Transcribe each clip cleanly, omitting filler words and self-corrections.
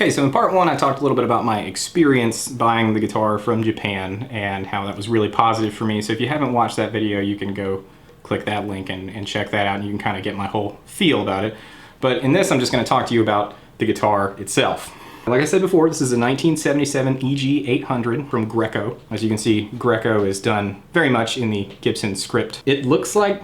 Okay, so in part one, I talked a little bit about my experience buying the guitar from Japan and how that was really positive for me. So if you haven't watched that video, you can go click that link and check that out, and you can kind of get my whole feel about it. But in this, I'm just going to talk to you about the guitar itself. Like I said before, this is a 1977 EG 800 from Greco. As you can see, Greco is done very much in the Gibson script. It looks like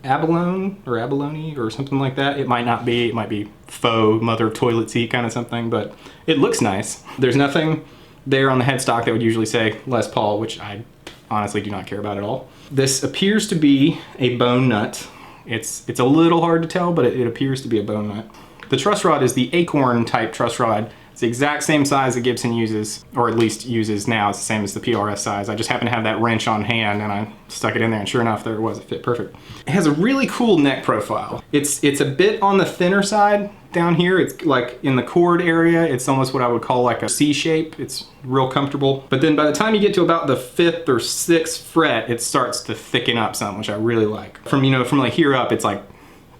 abalone or something like that. It might not be, it might be faux mother toilet seat kind of something, but it looks nice. There's nothing there on the headstock that would usually say Les Paul, which I honestly do not care about at all. This appears to be a bone nut. It's a little hard to tell, but it appears to be a bone nut. The truss rod is the acorn type truss rod. It's the exact same size that Gibson uses, or at least uses now. It's the same as the PRS size. I just happen to have that wrench on hand and I stuck it in there, and sure enough, there it was. It fit perfect. It has a really cool neck profile. It's a bit on the thinner side down here. It's like in the chord area, it's almost what I would call like a C shape. It's real comfortable. But then by the time you get to about the 5th or 6th fret, it starts to thicken up some, which I really like. From like here up, it's like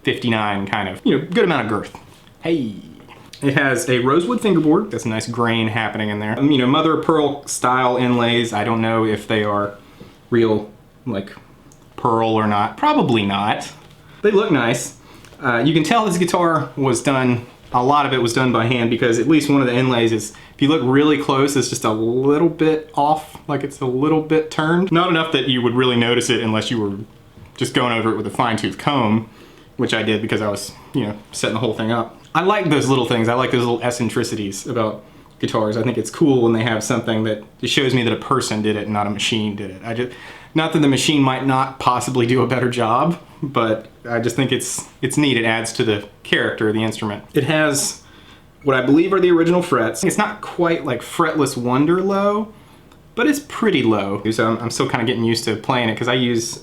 59 kind of, good amount of girth. Hey. It has a rosewood fingerboard. That's a nice grain happening in there. Mother of pearl style inlays. I don't know if they are real, like, pearl or not. Probably not. They look nice. You can tell this guitar was done, a lot of it was done by hand, because at least one of the inlays is, if you look really close, it's just a little bit off, like it's a little bit turned. Not enough that you would really notice it unless you were just going over it with a fine-tooth comb, which I did because I was, setting the whole thing up. I like those little things. I like those little eccentricities about guitars. I think it's cool when they have something that it shows me that a person did it and not a machine did it. Not that the machine might not possibly do a better job, but I just think it's neat. It adds to the character of the instrument. It has what I believe are the original frets. It's not quite like fretless wonder low, but it's pretty low. So I'm still kind of getting used to playing it because I use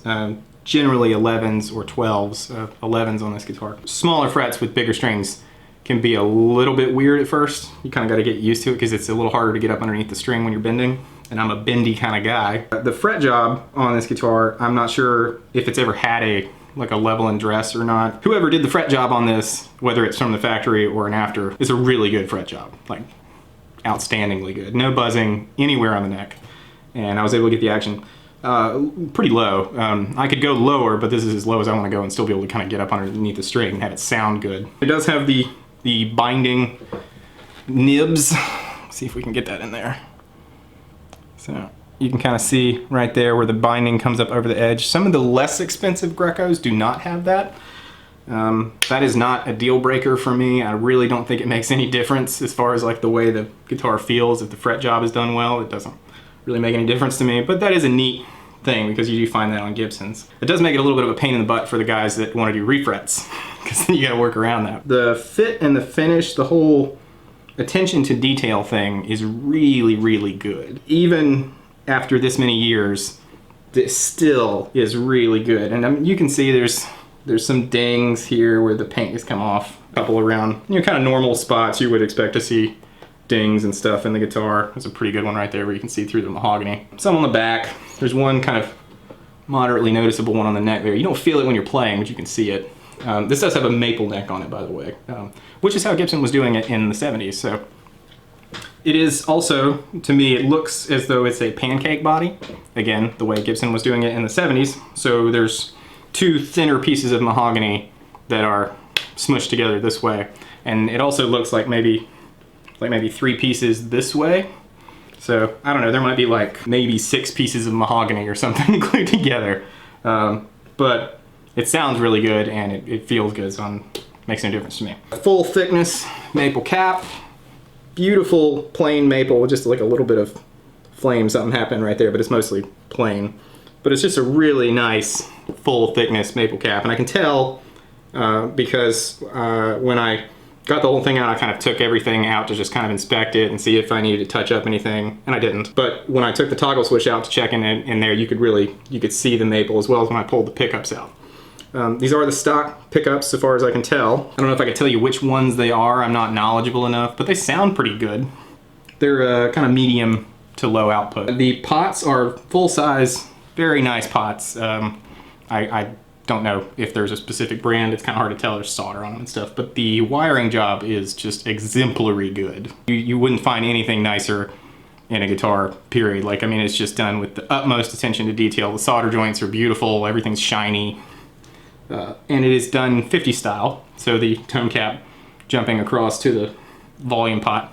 generally 11s or 12s, 11s on this guitar. Smaller frets with bigger strings can be a little bit weird at first. You kind of got to get used to it because it's a little harder to get up underneath the string when you're bending, and I'm a bendy kind of guy. The fret job on this guitar, I'm not sure if it's ever had a level and dress or not. Whoever did the fret job on this, whether it's from the factory or an after, is a really good fret job, like outstandingly good. No buzzing anywhere on the neck, and I was able to get the action pretty low. I could go lower, but this is as low as I want to go and still be able to kind of get up underneath the string and have it sound good. It does have the binding nibs. Let's see if we can get that in there. So you can kind of see right there where the binding comes up over the edge. Some of the less expensive Grecos do not have that. That is not a deal breaker for me. I really don't think it makes any difference as far as like the way the guitar feels. If the fret job is done well, it doesn't really make any difference to me, but that is a neat thing because you do find that on Gibsons. It does make it a little bit of a pain in the butt for the guys that want to do refrets, because then you gotta work around that. The fit and the finish, the whole attention to detail thing is really, really good. Even after this many years, this still is really good. And you can see there's some dings here where the paint has come off, a couple around, kind of normal spots you would expect to see dings and stuff in the guitar. There's a pretty good one right there where you can see through the mahogany. Some on the back. There's one kind of moderately noticeable one on the neck there. You don't feel it when you're playing, but you can see it. This does have a maple neck on it, by the way, which is how Gibson was doing it in the 70s. So it is also, to me, it looks as though it's a pancake body. Again, the way Gibson was doing it in the 70s. So there's two thinner pieces of mahogany that are smushed together this way. And it also looks like maybe 3 pieces this way. So I don't know, there might be maybe 6 pieces of mahogany or something glued together. But it sounds really good and it feels good, so it makes no difference to me. Full thickness maple cap. Beautiful plain maple with just like a little bit of flame, something happened right there, but it's mostly plain. But it's just a really nice full thickness maple cap. And I can tell because when I got the whole thing out, I kind of took everything out to just kind of inspect it and see if I needed to touch up anything, and I didn't. But when I took the toggle switch out to check in there, you could see the maple as well as when I pulled the pickups out. These are the stock pickups so far as I can tell. I don't know if I could tell you which ones they are. I'm not knowledgeable enough, but they sound pretty good. They're kind of medium to low output. The pots are full size, very nice pots. I don't know if there's a specific brand. It's kind of hard to tell. There's solder on them and stuff, but the wiring job is just exemplary good. You wouldn't find anything nicer in a guitar, period. Like, I mean, it's just done with the utmost attention to detail. The solder joints are beautiful, everything's shiny, and it is done 50 style, so the tone cap jumping across to the volume pot,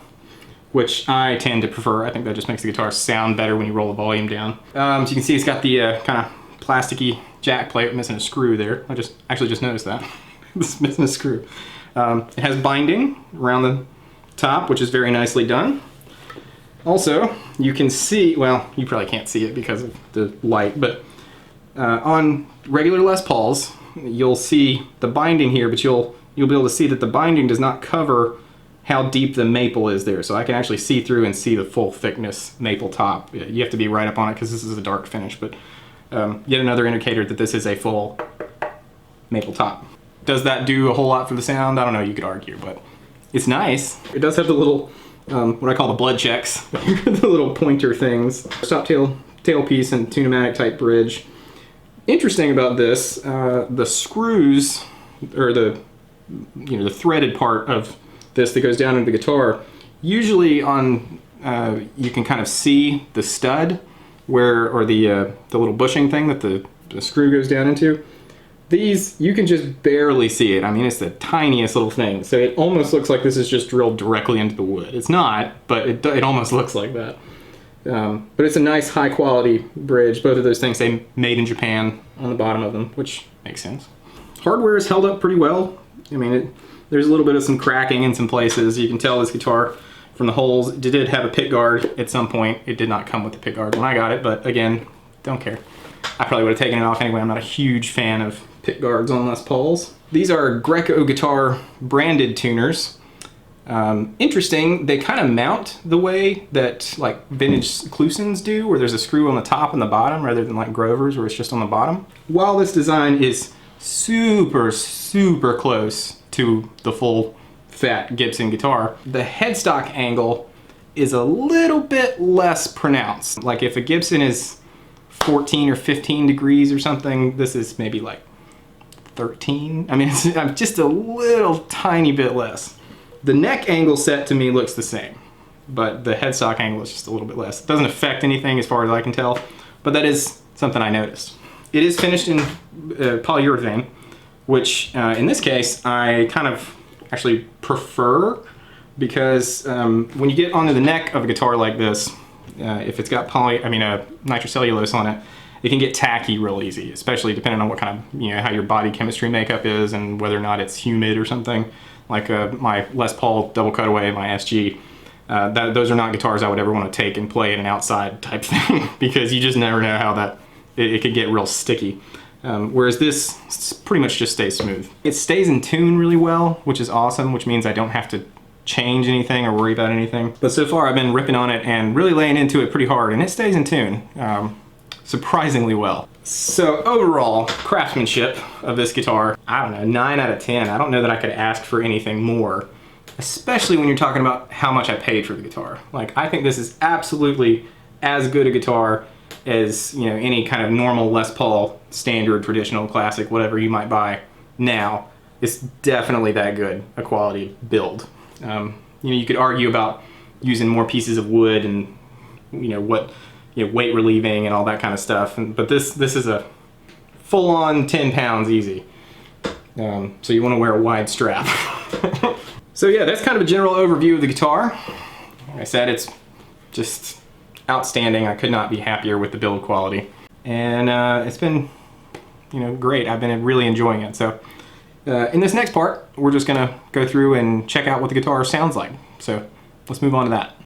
which I tend to prefer. I think that just makes the guitar sound better when you roll the volume down. So you can see it's got the kind of plasticky jack plate missing a screw there. I actually just noticed that. It's missing a screw. It has binding around the top, which is very nicely done. Also, you can see, well, you probably can't see it because of the light, but on regular Les Pauls, you'll see the binding here, but you'll be able to see that the binding does not cover how deep the maple is there. So I can actually see through and see the full thickness maple top. You have to be right up on it because this is a dark finish, but yet another indicator that this is a full maple top. Does that do a whole lot for the sound? I don't know, you could argue, but it's nice. It does have the little, what I call the blood checks, the little pointer things. Stop tailpiece and tunematic type bridge. Interesting about this, the screws, or the threaded part of this that goes down into the guitar, usually on, you can kind of see the stud or the little bushing thing that the screw goes down into. These, you can just barely see it. I mean, it's the tiniest little thing. So it almost looks like this is just drilled directly into the wood. It's not, but it almost looks like that. But it's a nice high quality bridge. Both of those things say made in Japan on the bottom of them, which makes sense. Hardware is held up pretty well. I mean, there's a little bit of some cracking in some places. You can tell this guitar from the holes. It did have a pick guard at some point. It did not come with the pick guard when I got it, but again, don't care. I probably would have taken it off anyway. I'm not a huge fan of pick guards on Les Pauls. These are Greco guitar branded tuners. Interesting, they kind of mount the way that like vintage Klusons do, where there's a screw on the top and the bottom rather than like Grover's where it's just on the bottom. While this design is super close to the full fat Gibson guitar, the headstock angle is a little bit less pronounced. Like if a Gibson is 14 or 15 degrees or something, this is maybe like 13. I mean, it's just a little tiny bit less. The neck angle set to me looks the same, but the headstock angle is just a little bit less. It doesn't affect anything as far as I can tell, but that is something I noticed. It is finished in polyurethane, which in this case I kind of actually prefer, because when you get onto the neck of a guitar like this, if it's got nitrocellulose on it, it can get tacky real easy, especially depending on what kind of, how your body chemistry makeup is and whether or not it's humid or something. Like my Les Paul double cutaway, my SG, those are not guitars I would ever want to take and play in an outside type thing because you just never know how it could get real sticky. Whereas this pretty much just stays smooth. It stays in tune really well, which is awesome, which means I don't have to change anything or worry about anything. But so far I've been ripping on it and really laying into it pretty hard, and it stays in tune surprisingly well. So overall, craftsmanship of this guitar, I don't know, 9 out of 10. I don't know that I could ask for anything more, especially when you're talking about how much I paid for the guitar. Like, I think this is absolutely as good a guitar as, any kind of normal Les Paul, standard, traditional, classic, whatever you might buy now. It's definitely that good a quality build. You could argue about using more pieces of wood and, weight relieving and all that kind of stuff. But this is a full-on 10 pounds easy. So you want to wear a wide strap. So yeah, that's kind of a general overview of the guitar. Like I said, it's just outstanding. I could not be happier with the build quality. And it's been, great. I've been really enjoying it. So in this next part, we're just gonna go through and check out what the guitar sounds like. So let's move on to that.